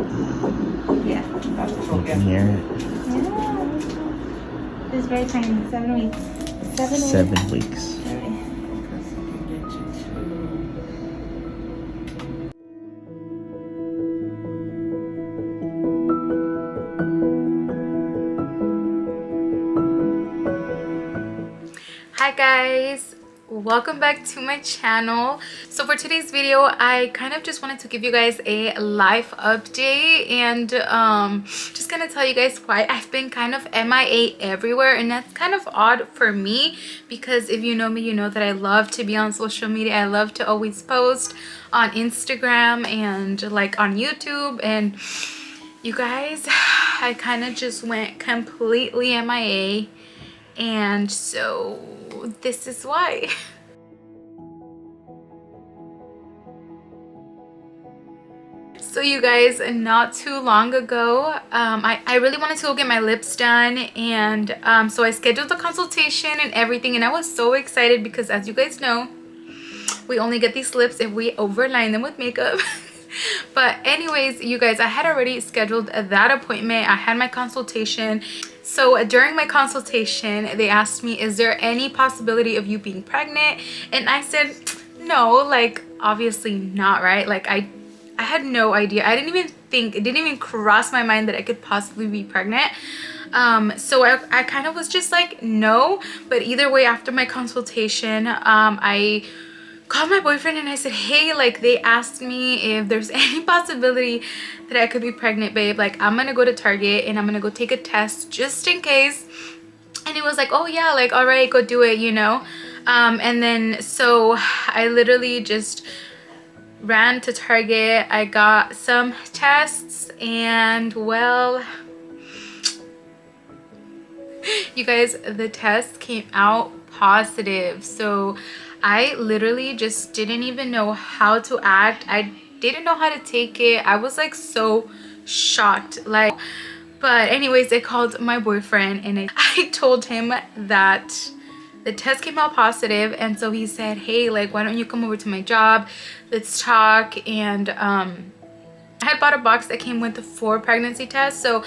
Yeah. You can hear it. Yeah. It's very tiny. 7 weeks. 7 weeks. 7 weeks. Hi guys, welcome back to my channel. So for today's video, I kind of just wanted to give you guys a life update and just gonna tell you guys why I've been kind of MIA everywhere, and that's kind of odd for me because if you know me, you know that I love to be on social media. I love to always post on Instagram and like on YouTube, and you guys, I kind of just went completely MIA, and so this is why. So you guys, not too long ago, I really wanted to go get my lips done, and so I scheduled the consultation and everything, and I was so excited because, as you guys know, we only get these lips if we overline them with makeup. But anyways, you guys, I had already scheduled that appointment. I had my consultation. So during my consultation, they asked me, is there any possibility of you being pregnant? And I said, no, like obviously not, right? Like I had no idea. I didn't even think, it didn't even cross my mind that I could possibly be pregnant. So I kind of was just like, no. But either way, after my consultation, I called my boyfriend and I said, hey, like they asked me if there's any possibility that I could be pregnant, babe. Like I'm gonna go to Target and I'm gonna go take a test just in case. And he was like, oh yeah, like all right, go do it, you know. And then so I literally just ran to Target. I got some tests, and well, you guys, the test came out positive. So I literally just didn't even know how to act. I didn't know how to take it. I was like so shocked, like. But anyways, I called my boyfriend and I told him that the test came out positive, and so he said, hey, like why don't you come over to my job, let's talk. And I had bought a box that came with 4 pregnancy tests. So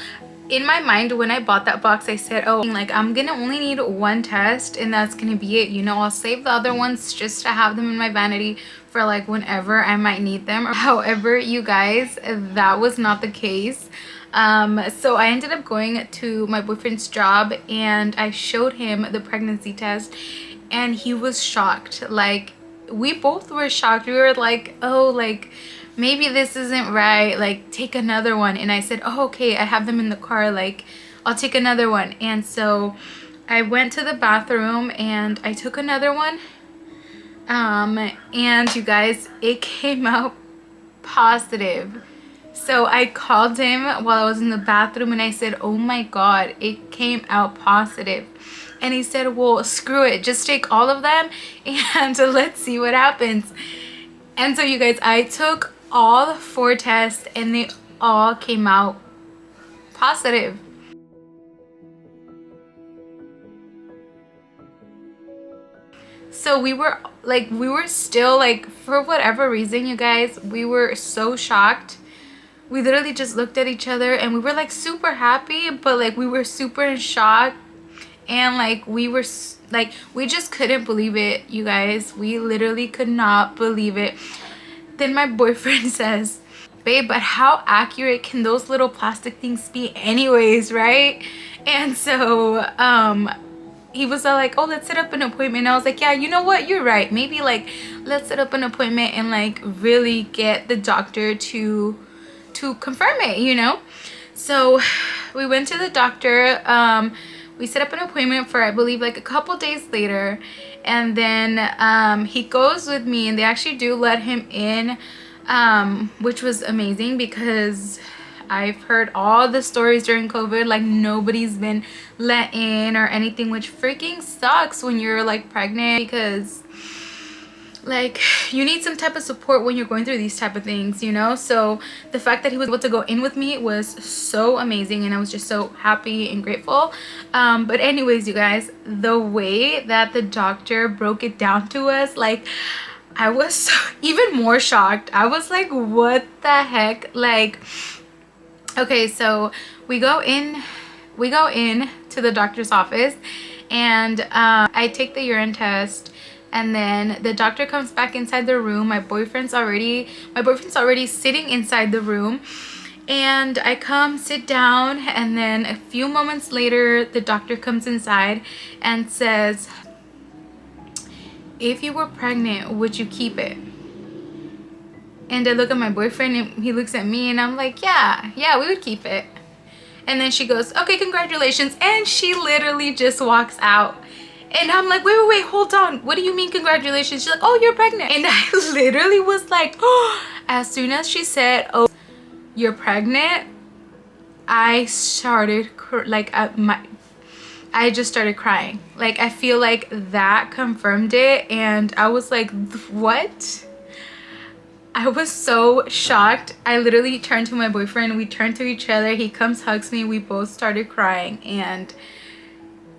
in my mind, when I bought that box, I said, oh, like I'm gonna only need 1 test and that's gonna be it, you know. I'll save the other ones just to have them in my vanity for like whenever I might need them. However, you guys, that was not the case. So I ended up going to my boyfriend's job and I showed him the pregnancy test, and he was shocked. Like we both were shocked. We were like, oh, like maybe this isn't right, like take another one. And I said, oh okay, I have them in the car, like I'll take another one. And so I went to the bathroom and I took another one, and you guys, it came out positive. So I called him while I was in the bathroom and I said, oh my god, it came out positive. And he said, well, screw it, just take all of them and let's see what happens. And so you guys, I took all 4 tests and they all came out positive. So we were still like, for whatever reason, you guys, we were so shocked. We literally just looked at each other and we were like super happy, but like we were super in shock, and like we were like, we just couldn't believe it, you guys. We literally could not believe it. Then my boyfriend says, babe, but how accurate can those little plastic things be anyways, right? And so he was like, oh, let's set up an appointment. And I was like, yeah, you know what, you're right, maybe like let's set up an appointment and like really get the doctor to confirm it, you know. So we went to the doctor. We set up an appointment for, I believe, like a couple days later, and then he goes with me and they actually do let him in, which was amazing because I've heard all the stories during COVID, like nobody's been let in or anything, which freaking sucks when you're like pregnant, because like you need some type of support when you're going through these type of things, you know. So the fact that he was able to go in with me was so amazing, and I was just so happy and grateful. But anyways, you guys, the way that the doctor broke it down to us, like I was so, even more shocked. I was like, what the heck? Like Okay, so we go in to the doctor's office, and I take the urine test, and then the doctor comes back inside the room. My boyfriend's already sitting inside the room, and I come sit down, and then a few moments later the doctor comes inside and says, if you were pregnant, would you keep it? And I look at my boyfriend and he looks at me, and I'm like, yeah, we would keep it. And then she goes, okay, congratulations. And she literally just walks out. And I'm like, wait, hold on. What do you mean congratulations? She's like, oh, you're pregnant. And I literally was like, oh. As soon as she said, oh, you're pregnant, I started I just started crying. Like, I feel like that confirmed it. And I was like, what? I was so shocked. I literally turned to my boyfriend. We turned to each other. He comes, hugs me. We both started crying. And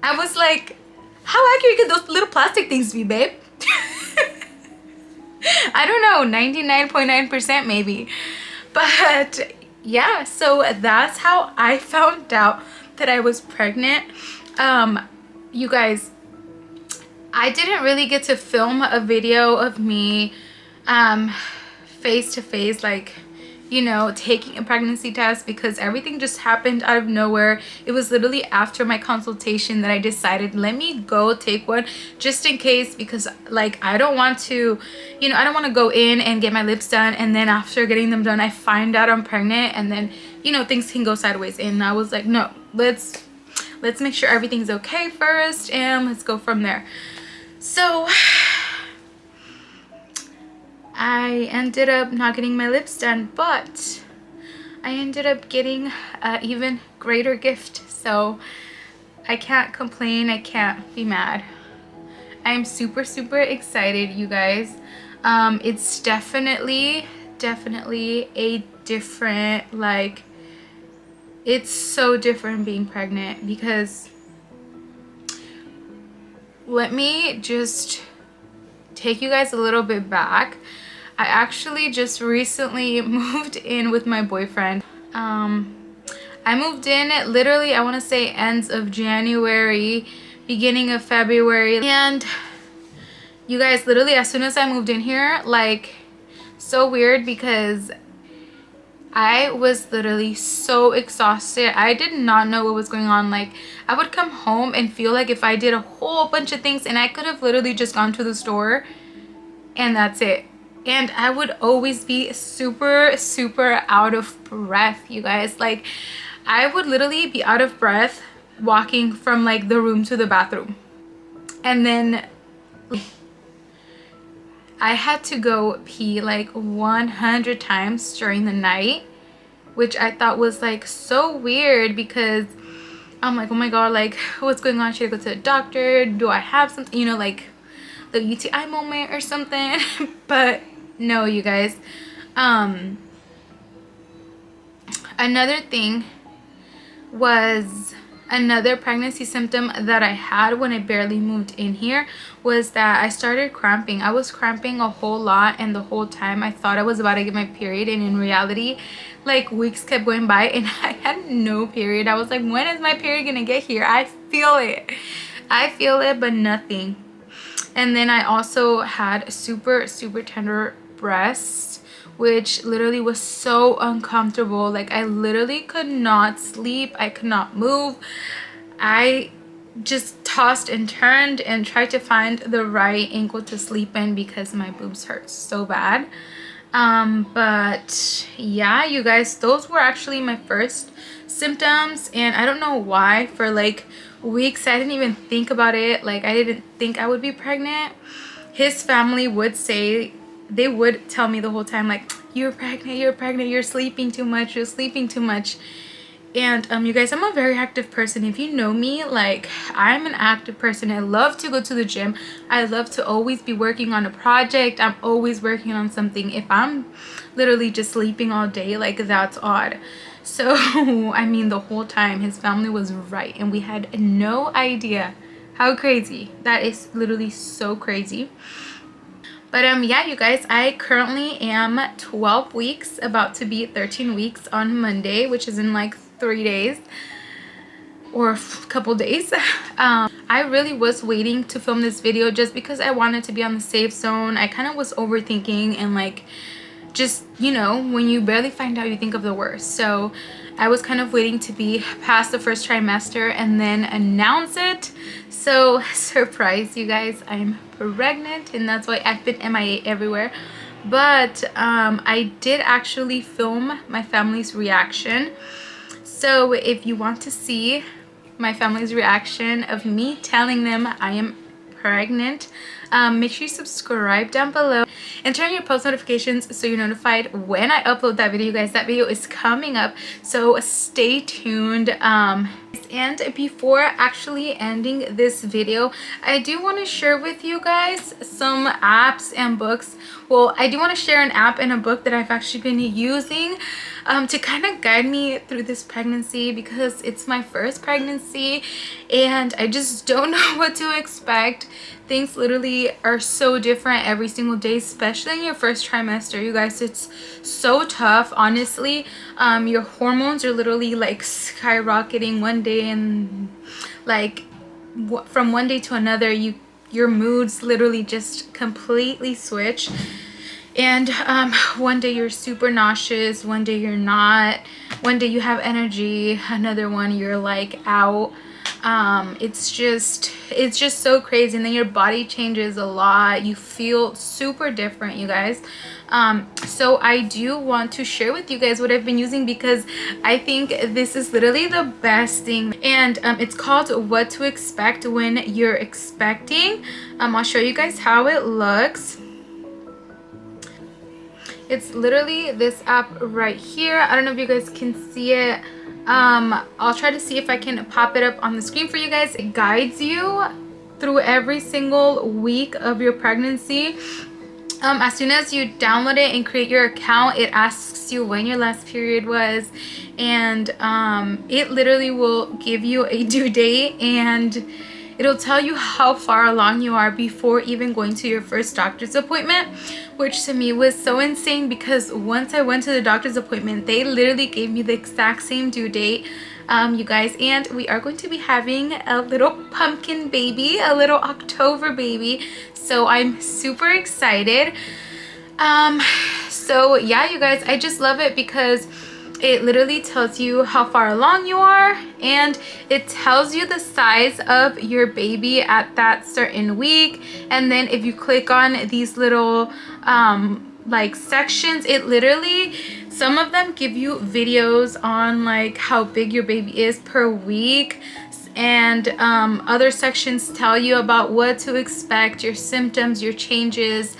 I was like, how accurate could those little plastic things be, babe? I don't know, 99.9% maybe. But yeah, so that's how I found out that I was pregnant. You guys, I didn't really get to film a video of me face to face, like, you know, taking a pregnancy test, because everything just happened out of nowhere. It was literally after my consultation that I decided, let me go take one just in case, because like, I don't want to, you know, I don't want to go in and get my lips done, and then after getting them done I find out I'm pregnant, and then, you know, things can go sideways. And I was like, no, let's make sure everything's okay first, and let's go from there. So I ended up not getting my lips done, but I ended up getting an even greater gift. So I can't complain. I can't be mad. I'm super excited, you guys. It's definitely a different, like, it's so different being pregnant, because let me just take you guys a little bit back. I actually just recently moved in with my boyfriend. I moved in literally, I want to say ends of January, beginning of February. And you guys, literally as soon as I moved in here, like, so weird, because I was literally so exhausted. I did not know what was going on. Like, I would come home and feel like if I did a whole bunch of things, and I could have literally just gone to the store and that's it. And I would always be super out of breath, you guys. Like, I would literally be out of breath walking from like the room to the bathroom. And then I had to go pee like 100 times during the night, which I thought was like so weird, because I'm like, oh my god, like, what's going on? Should I go to the doctor? Do I have something, you know, like the UTI moment or something? But no, you guys. Another thing was, another pregnancy symptom that I had when I barely moved in here was that I started cramping. I was cramping a whole lot, and the whole time I thought I was about to get my period, and in reality, like, weeks kept going by and I had no period. I was like, when is my period gonna get here? I feel it, but nothing. And then I also had super tender breasts, which literally was so uncomfortable. Like, I literally could not sleep. I could not move. I just tossed and turned and tried to find the right ankle to sleep in because my boobs hurt so bad. But yeah, you guys, those were actually my first symptoms, and I don't know why for like weeks I didn't even think about it. Like, I didn't think I would be pregnant. His family would say, they would tell me the whole time, like, you're pregnant, you're sleeping too much, and you guys, I'm a very active person. If you know me, like, I'm an active person. I love to go to the gym. I love to always be working on a project. I'm always working on something. If I'm literally just sleeping all day, like, that's odd. So I mean, the whole time his family was right, and we had no idea. How crazy. That is literally so crazy. But yeah, you guys, I currently am 12 weeks, about to be 13 weeks on Monday, which is in like 3 days or a couple days. I really was waiting to film this video just because I wanted to be on the safe zone. I kind of was overthinking and like, just, you know, when you barely find out, you think of the worst. So I was kind of waiting to be past the first trimester and then announce it. So surprise, you guys, I'm pregnant, and that's why I've been MIA everywhere. But I did actually film my family's reaction. So if you want to see my family's reaction of me telling them I am pregnant, make sure you subscribe down below and turn on your post notifications so you're notified when I upload that video, guys. That video is coming up, so stay tuned. And before actually ending this video, I do want to share with you guys some apps and books. Well, I do want to share an app and a book that I've actually been using to kind of guide me through this pregnancy, because it's my first pregnancy and I just don't know what to expect. Things literally are so different every single day, especially in your first trimester, you guys. It's so tough, honestly. Your hormones are literally like skyrocketing one day, and like from one day to another, your moods literally just completely switch. And one day you're super nauseous, one day you're not, one day you have energy, another one you're like out. It's just so crazy, and then your body changes a lot. You feel super different, you guys. So I do want to share with you guys what I've been using, because I think this is literally the best thing. And it's called What to Expect When You're Expecting. I'll show you guys how it looks. It's literally this app right here. I don't know if you guys can see it. I'll try to see if I can pop it up on the screen for you guys. It guides you through every single week of your pregnancy. As soon as you download it and create your account, it asks you when your last period was, and it literally will give you a due date, and it'll tell you how far along you are before even going to your first doctor's appointment, which to me was so insane, because once I went to the doctor's appointment, they literally gave me the exact same due date, you guys. And we are going to be having a little pumpkin baby, a little October baby. So I'm super excited. So yeah, you guys, I just love it because it literally tells you how far along you are, and it tells you the size of your baby at that certain week. And then if you click on these little like sections, it literally, some of them give you videos on like how big your baby is per week, and other sections tell you about what to expect, your symptoms, your changes,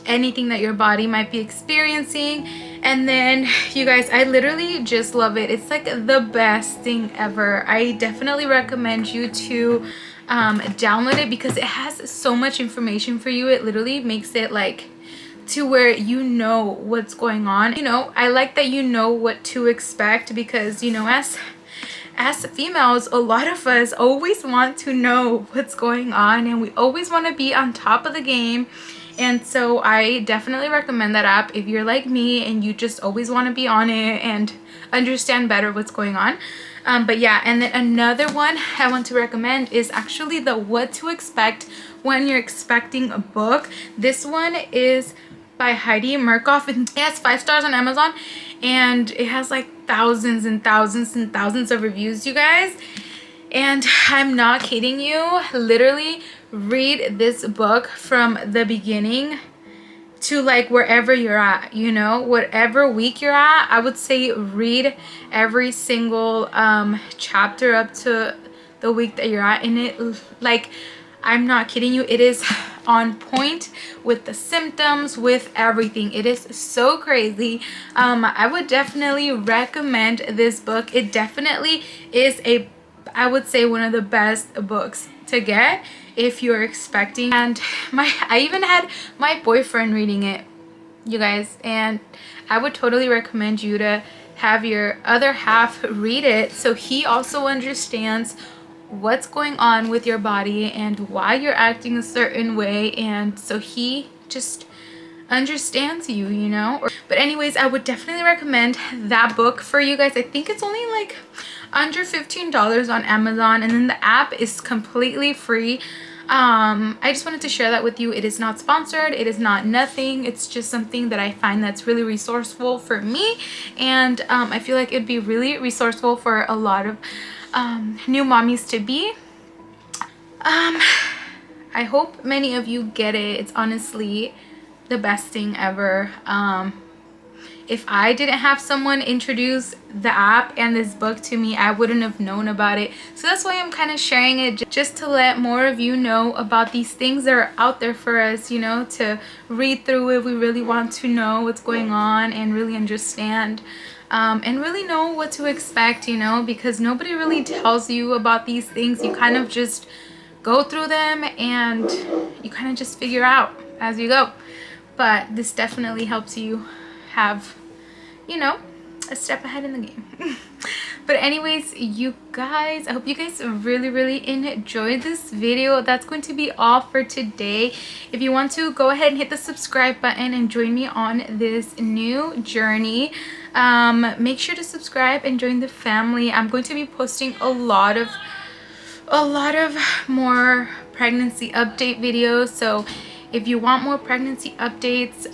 anything that your body might be experiencing. And then you guys, I literally just love it. It's like the best thing ever. I definitely recommend you to download it, because it has so much information for you. It literally makes it like to where you know what's going on. You know, I like that you know what to expect, because you know, as females, a lot of us always want to know what's going on, and we always want to be on top of the game. And so I definitely recommend that app if you're like me and you just always want to be on it and understand better what's going on. But yeah, and then another one I want to recommend is actually the What to Expect When You're Expecting a book. This one is by Heidi Murkoff, and it has 5 stars on Amazon, and it has like thousands and thousands and thousands of reviews, you guys. And I'm not kidding you, literally read this book from the beginning to like wherever you're at, you know, whatever week you're at. I would say read every single chapter up to the week that you're at, and it, like, I'm not kidding you, it is on point with the symptoms, with everything. It is so crazy. I would definitely recommend this book. It definitely is I would say one of the best books to get if you're expecting. And I even had my boyfriend reading it, you guys, and I would totally recommend you to have your other half read it, so he also understands what's going on with your body and why you're acting a certain way, and so he just understands you, you know. But anyways, I would definitely recommend that book for you guys. I think it's only like under $15 on Amazon, and then the app is completely free. I just wanted to share that with you. It is not sponsored, it is not nothing, it's just something that I find that's really resourceful for me, and I feel like it'd be really resourceful for a lot of new mommies to be. I hope many of you get it. It's honestly the best thing ever. If I didn't have someone introduce the app and this book to me, I wouldn't have known about it. So that's why I'm kind of sharing it, just to let more of you know about these things that are out there for us, you know, to read through if we really want to know what's going on and really understand. And really know what to expect, you know, because nobody really tells you about these things. You kind of just go through them and you kind of just figure out as you go. But this definitely helps you have, you know, a step ahead in the game. But anyways, you guys, I hope you guys really enjoyed this video. That's going to be all for today. If you want to, go ahead and hit the subscribe button and join me on this new journey. Make sure to subscribe and join the family. I'm going to be posting a lot of more pregnancy update videos, so if you want more pregnancy updates,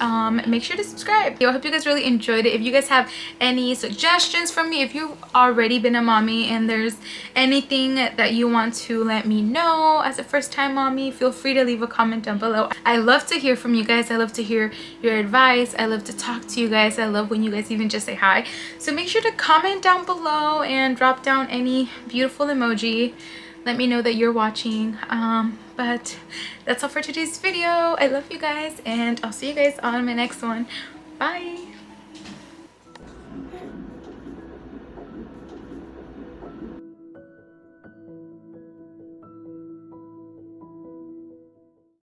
make sure to subscribe. I hope you guys really enjoyed it. If you guys have any suggestions from me, if you've already been a mommy and there's anything that you want to let me know as a first-time mommy, feel free to leave a comment down below. I love to hear from you guys. I love to hear your advice. I love to talk to you guys. I love when you guys even just say hi. So make sure to comment down below and drop down any beautiful emoji. Let me know that you're watching. But that's all for today's video. I love you guys, and I'll see you guys on my next one. Bye.